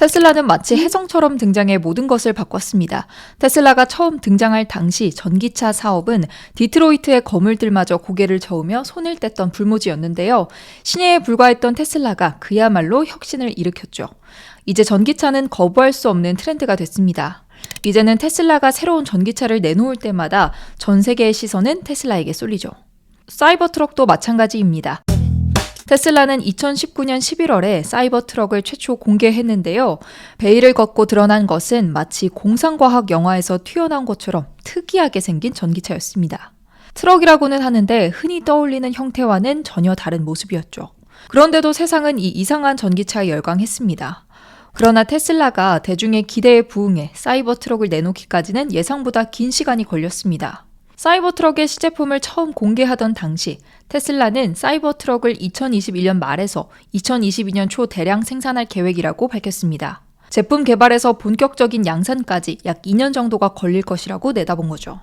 테슬라는 마치 혜성처럼 등장해 모든 것을 바꿨습니다. 테슬라가 처음 등장할 당시 전기차 사업은 디트로이트의 거물들마저 고개를 저으며 손을 뗐던 불모지였는데요. 신예에 불과했던 테슬라가 그야말로 혁신을 일으켰죠. 이제 전기차는 거부할 수 없는 트렌드가 됐습니다. 이제는 테슬라가 새로운 전기차를 내놓을 때마다 전 세계의 시선은 테슬라에게 쏠리죠. 사이버 트럭도 마찬가지입니다. 테슬라는 2019년 11월에 사이버 트럭을 최초 공개했는데요. 베일을 걷고 드러난 것은 마치 공상과학 영화에서 튀어나온 것처럼 특이하게 생긴 전기차였습니다. 트럭이라고는 하는데 흔히 떠올리는 형태와는 전혀 다른 모습이었죠. 그런데도 세상은 이 이상한 전기차에 열광했습니다. 그러나 테슬라가 대중의 기대에 부응해 사이버 트럭을 내놓기까지는 예상보다 긴 시간이 걸렸습니다. 사이버 트럭의 시제품을 처음 공개하던 당시 테슬라는 사이버 트럭을 2021년 말에서 2022년 초 대량 생산할 계획이라고 밝혔습니다. 제품 개발에서 본격적인 양산까지 약 2년 정도가 걸릴 것이라고 내다본 거죠.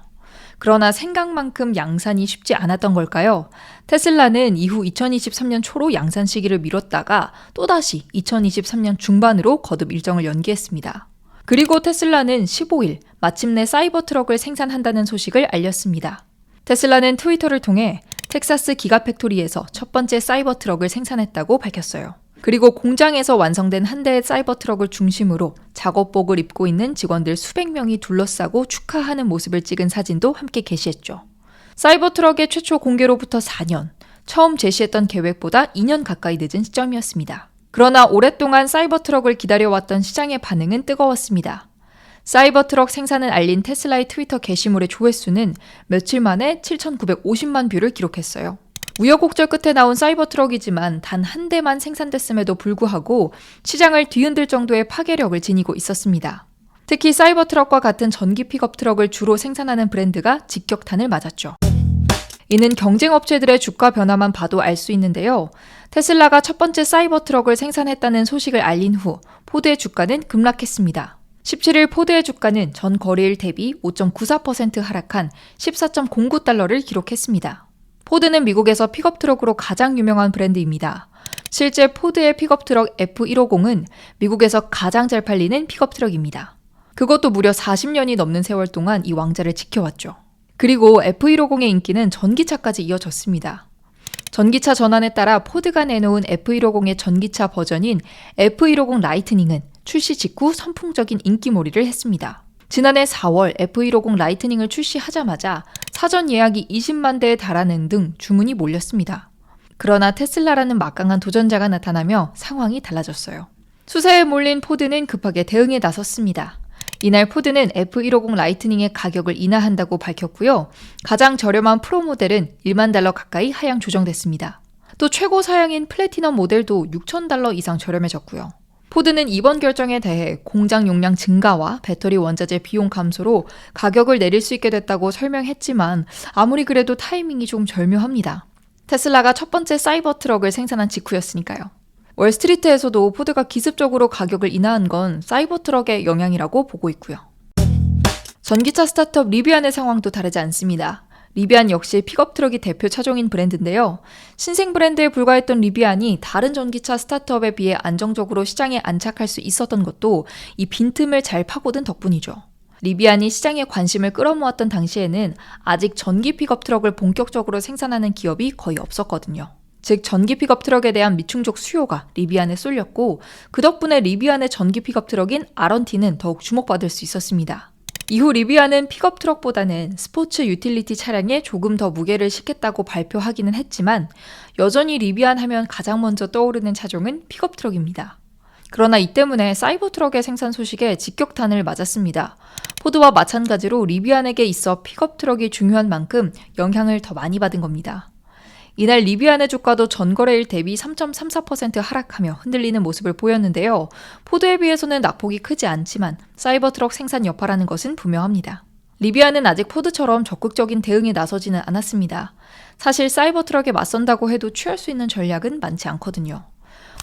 그러나 생각만큼 양산이 쉽지 않았던 걸까요? 테슬라는 이후 2023년 초로 양산 시기를 미뤘다가 또다시 2023년 중반으로 거듭 일정을 연기했습니다. 그리고 테슬라는 15일 마침내 사이버 트럭을 생산한다는 소식을 알렸습니다. 테슬라는 트위터를 통해 텍사스 기가팩토리에서 첫 번째 사이버 트럭을 생산했다고 밝혔어요. 그리고 공장에서 완성된 한 대의 사이버 트럭을 중심으로 작업복을 입고 있는 직원들 수백 명이 둘러싸고 축하하는 모습을 찍은 사진도 함께 게시했죠. 사이버 트럭의 최초 공개로부터 4년, 처음 제시했던 계획보다 2년 가까이 늦은 시점이었습니다. 그러나 오랫동안 사이버 트럭을 기다려왔던 시장의 반응은 뜨거웠습니다. 사이버 트럭 생산을 알린 테슬라의 트위터 게시물의 조회수는 며칠 만에 7,950만 뷰를 기록했어요. 우여곡절 끝에 나온 사이버 트럭이지만 단 한 대만 생산됐음에도 불구하고 시장을 뒤흔들 정도의 파괴력을 지니고 있었습니다. 특히 사이버 트럭과 같은 전기 픽업 트럭을 주로 생산하는 브랜드가 직격탄을 맞았죠. 이는 경쟁업체들의 주가 변화만 봐도 알 수 있는데요. 테슬라가 첫 번째 사이버 트럭을 생산했다는 소식을 알린 후 포드의 주가는 급락했습니다. 17일 포드의 주가는 전 거래일 대비 5.94% 하락한 14.09달러를 기록했습니다. 포드는 미국에서 픽업 트럭으로 가장 유명한 브랜드입니다. 실제 포드의 픽업 트럭 F150은 미국에서 가장 잘 팔리는 픽업 트럭입니다. 그것도 무려 40년이 넘는 세월 동안 이 왕자를 지켜왔죠. 그리고 F150의 인기는 전기차까지 이어졌습니다. 전기차 전환에 따라 포드가 내놓은 F150의 전기차 버전인 F150 라이트닝은 출시 직후 선풍적인 인기몰이를 했습니다. 지난해 4월 F150 라이트닝을 출시하자마자 사전 예약이 20만 대에 달하는 등 주문이 몰렸습니다. 그러나 테슬라라는 막강한 도전자가 나타나며 상황이 달라졌어요. 수세에 몰린 포드는 급하게 대응에 나섰습니다. 이날 포드는 F150 라이트닝의 가격을 인하한다고 밝혔고요. 가장 저렴한 프로 모델은 1만 달러 가까이 하향 조정됐습니다. 또 최고 사양인 플래티넘 모델도 6천 달러 이상 저렴해졌고요. 포드는 이번 결정에 대해 공장 용량 증가와 배터리 원자재 비용 감소로 가격을 내릴 수 있게 됐다고 설명했지만 아무리 그래도 타이밍이 좀 절묘합니다. 테슬라가 첫 번째 사이버 트럭을 생산한 직후였으니까요. 월스트리트에서도 포드가 기습적으로 가격을 인하한 건 사이버 트럭의 영향이라고 보고 있고요. 전기차 스타트업 리비안의 상황도 다르지 않습니다. 리비안 역시 픽업 트럭이 대표 차종인 브랜드인데요. 신생 브랜드에 불과했던 리비안이 다른 전기차 스타트업에 비해 안정적으로 시장에 안착할 수 있었던 것도 이 빈틈을 잘 파고든 덕분이죠. 리비안이 시장에 관심을 끌어모았던 당시에는 아직 전기 픽업 트럭을 본격적으로 생산하는 기업이 거의 없었거든요. 즉 전기 픽업 트럭에 대한 미충족 수요가 리비안에 쏠렸고 그 덕분에 리비안의 전기 픽업 트럭인 아런티는 더욱 주목받을 수 있었습니다. 이후 리비안은 픽업 트럭보다는 스포츠 유틸리티 차량에 조금 더 무게를 싣겠다고 발표하기는 했지만 여전히 리비안 하면 가장 먼저 떠오르는 차종은 픽업 트럭입니다. 그러나 이 때문에 사이버 트럭의 생산 소식에 직격탄을 맞았습니다. 포드와 마찬가지로 리비안에게 있어 픽업 트럭이 중요한 만큼 영향을 더 많이 받은 겁니다. 이날 리비안의 주가도 전거래일 대비 3.34% 하락하며 흔들리는 모습을 보였는데요. 포드에 비해서는 낙폭이 크지 않지만 사이버 트럭 생산 여파라는 것은 분명합니다. 리비안은 아직 포드처럼 적극적인 대응에 나서지는 않았습니다. 사실 사이버 트럭에 맞선다고 해도 취할 수 있는 전략은 많지 않거든요.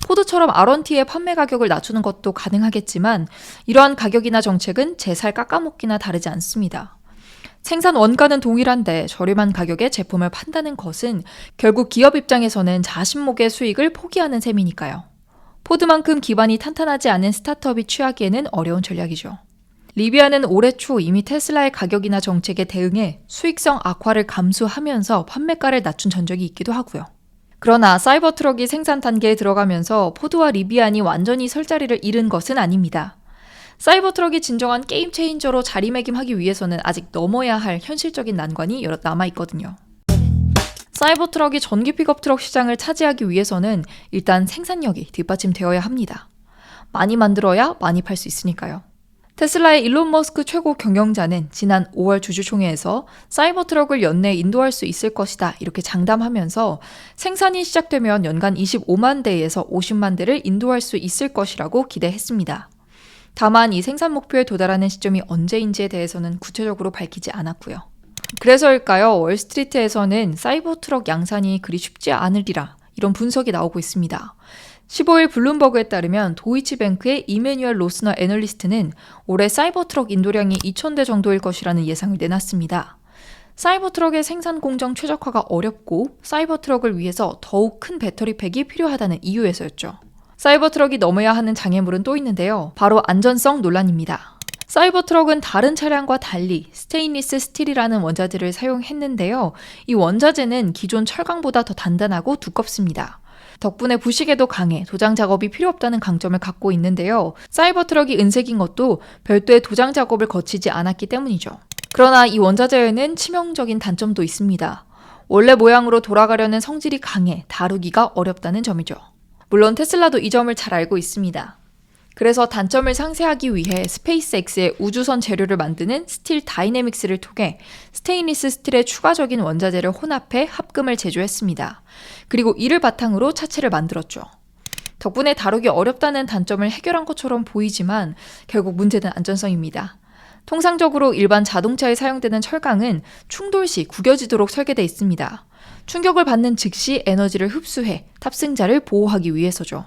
포드처럼 아런티의 판매 가격을 낮추는 것도 가능하겠지만 이러한 가격이나 정책은 제 살 깎아먹기나 다르지 않습니다. 생산 원가는 동일한데 저렴한 가격에 제품을 판다는 것은 결국 기업 입장에서는 자신목의 수익을 포기하는 셈이니까요. 포드만큼 기반이 탄탄하지 않은 스타트업이 취하기에는 어려운 전략이죠. 리비아는 올해 초 이미 테슬라의 가격이나 정책에 대응해 수익성 악화를 감수하면서 판매가를 낮춘 전적이 있기도 하고요. 그러나 사이버트럭이 생산 단계에 들어가면서 포드와 리비안이 완전히 설 자리를 잃은 것은 아닙니다. 사이버트럭이 진정한 게임 체인저로 자리매김하기 위해서는 아직 넘어야 할 현실적인 난관이 여러 남아있거든요. 사이버트럭이 전기 픽업 트럭 시장을 차지하기 위해서는 일단 생산력이 뒷받침되어야 합니다. 많이 만들어야 많이 팔 수 있으니까요. 테슬라의 일론 머스크 최고 경영자는 지난 5월 주주총회에서 사이버트럭을 연내에 인도할 수 있을 것이다 이렇게 장담하면서 생산이 시작되면 연간 25만 대에서 50만 대를 인도할 수 있을 것이라고 기대했습니다. 다만 이 생산 목표에 도달하는 시점이 언제인지에 대해서는 구체적으로 밝히지 않았고요. 그래서일까요? 월스트리트에서는 사이버트럭 양산이 그리 쉽지 않으리라 이런 분석이 나오고 있습니다. 15일 블룸버그에 따르면 도이치뱅크의 이메뉴얼 로스너 애널리스트는 올해 사이버트럭 인도량이 2,000대 정도일 것이라는 예상을 내놨습니다. 사이버트럭의 생산 공정 최적화가 어렵고 사이버트럭을 위해서 더욱 큰 배터리팩이 필요하다는 이유에서였죠. 사이버트럭이 넘어야 하는 장애물은 또 있는데요. 바로 안전성 논란입니다. 사이버트럭은 다른 차량과 달리 스테인리스 스틸이라는 원자재를 사용했는데요. 이 원자재는 기존 철강보다 더 단단하고 두껍습니다. 덕분에 부식에도 강해 도장 작업이 필요 없다는 강점을 갖고 있는데요. 사이버트럭이 은색인 것도 별도의 도장 작업을 거치지 않았기 때문이죠. 그러나 이 원자재에는 치명적인 단점도 있습니다. 원래 모양으로 돌아가려는 성질이 강해 다루기가 어렵다는 점이죠. 물론 테슬라도 이 점을 잘 알고 있습니다. 그래서 단점을 상쇄하기 위해 스페이스X의 우주선 재료를 만드는 스틸 다이내믹스를 통해 스테인리스 스틸의 추가적인 원자재를 혼합해 합금을 제조했습니다. 그리고 이를 바탕으로 차체를 만들었죠. 덕분에 다루기 어렵다는 단점을 해결한 것처럼 보이지만 결국 문제는 안전성입니다. 통상적으로 일반 자동차에 사용되는 철강은 충돌 시 구겨지도록 설계되어 있습니다. 충격을 받는 즉시 에너지를 흡수해 탑승자를 보호하기 위해서죠.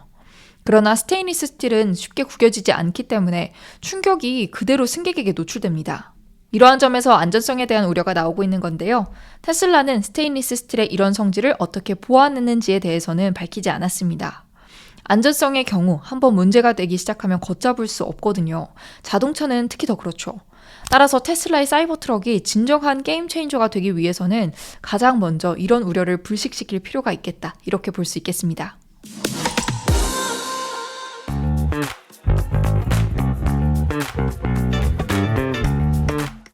그러나 스테인리스 스틸은 쉽게 구겨지지 않기 때문에 충격이 그대로 승객에게 노출됩니다. 이러한 점에서 안전성에 대한 우려가 나오고 있는 건데요. 테슬라는 스테인리스 스틸의 이런 성질을 어떻게 보완했는지에 대해서는 밝히지 않았습니다. 안전성의 경우 한번 문제가 되기 시작하면 걷잡을 수 없거든요. 자동차는 특히 더 그렇죠. 따라서 테슬라의 사이버트럭이 진정한 게임 체인저가 되기 위해서는 가장 먼저 이런 우려를 불식시킬 필요가 있겠다. 이렇게 볼 수 있겠습니다.